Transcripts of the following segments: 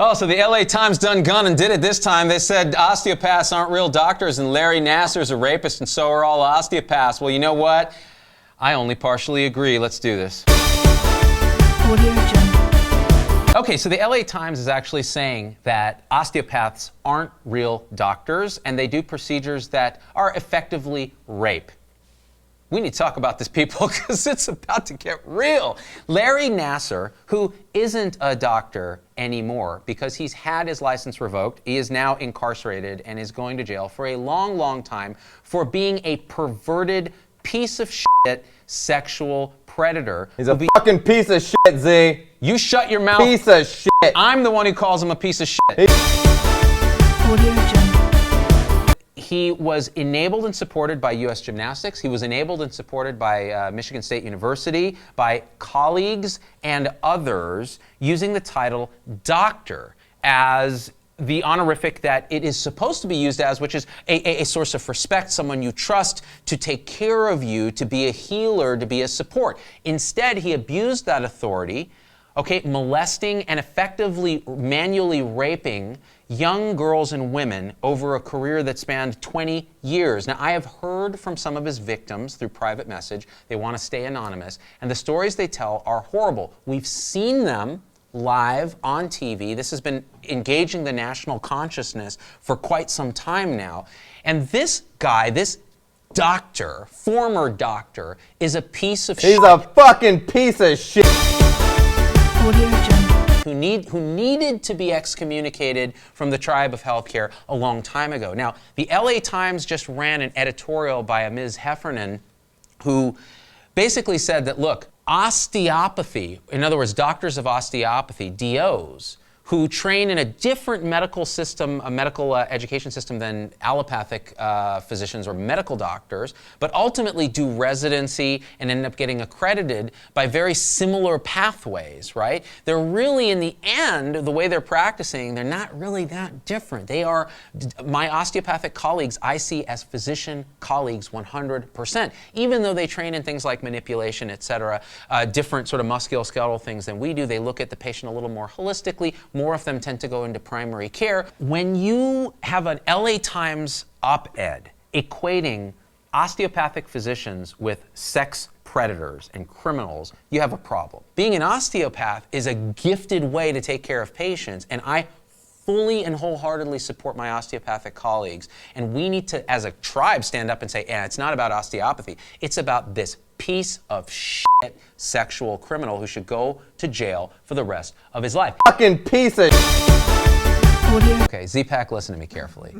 Oh, so the LA Times done gone and did it this time. They said osteopaths aren't real doctors and Larry Nassar's a rapist and so are all osteopaths. Well, you know what? I only partially agree. Let's do this. Okay, so the LA Times is actually saying that osteopaths aren't real doctors and they do procedures that are effectively rape. We need to talk about this, people, because it's about to get real. Larry Nassar, who isn't a doctor anymore because he's had his license revoked, he is now incarcerated and is going to jail for a long, long time for being a perverted piece of shit sexual predator. He's a fucking piece of shit, Z. You shut your mouth. Piece of shit. I'm the one who calls him a piece of shit. He was enabled and supported by U.S. Gymnastics. He was enabled and supported by Michigan State University, by colleagues and others using the title doctor as the honorific that it is supposed to be used as, which is a source of respect, someone you trust to take care of you, to be a healer, to be a support. Instead, he abused that authority, molesting and effectively manually raping young girls and women over a career that spanned 20 years. Now, I have heard from some of his victims through private message. They want to stay anonymous, and the stories they tell are horrible. We've seen them live on TV. This has been engaging the national consciousness for quite some time now. And this guy, this doctor, former doctor, is a piece of shit. He's a fucking piece of shit. Who needed to be excommunicated from the tribe of healthcare a long time ago. Now, the LA Times just ran an editorial by a Ms. Heffernan who basically said that, look, osteopathy, in other words, doctors of osteopathy, DOs, who train in a different medical system, a medical education system than allopathic physicians or medical doctors, but ultimately do residency and end up getting accredited by very similar pathways, right? They're really, in the end, the way they're practicing, they're not really that different. They are, my osteopathic colleagues, I see as physician colleagues 100%, even though they train in things like manipulation, et cetera, different sort of musculoskeletal things than we do. They look at the patient a little more holistically. More of them tend to go into primary care. When you have an LA Times op-ed equating osteopathic physicians with sex predators and criminals, you have a problem. Being an osteopath is a gifted way to take care of patients, and I fully and wholeheartedly support my osteopathic colleagues. And we need to, as a tribe, stand up and say, it's not about osteopathy. It's about this piece of shit sexual criminal who should go to jail for the rest of his life. Fucking piece of shit. Okay, Z-Pack, listen to me carefully.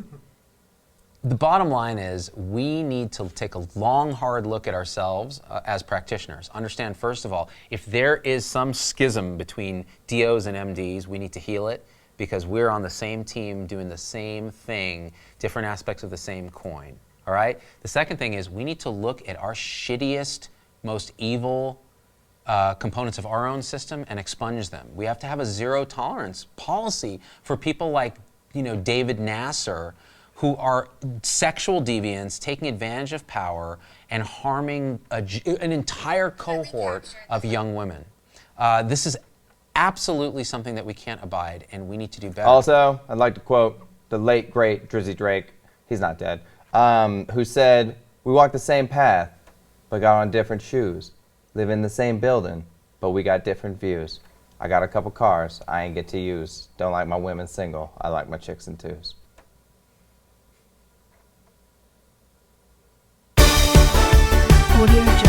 The bottom line is we need to take a long, hard look at ourselves as practitioners. Understand, first of all, if there is some schism between DOs and MDs, we need to heal it, because we're on the same team doing the same thing, different aspects of the same coin, all right? The second thing is we need to look at our shittiest, most evil components of our own system and expunge them. We have to have a zero tolerance policy for people like, David Nassar, who are sexual deviants taking advantage of power and harming an entire cohort of young women. This is absolutely something that we can't abide, and we need to do better. Also, I'd like to quote the late, great Drizzy Drake, he's not dead, who said, "We walk the same path, but got on different shoes. Live in the same building, but we got different views. I got a couple cars I ain't get to use. Don't like my women single, I like my chicks in twos." Audio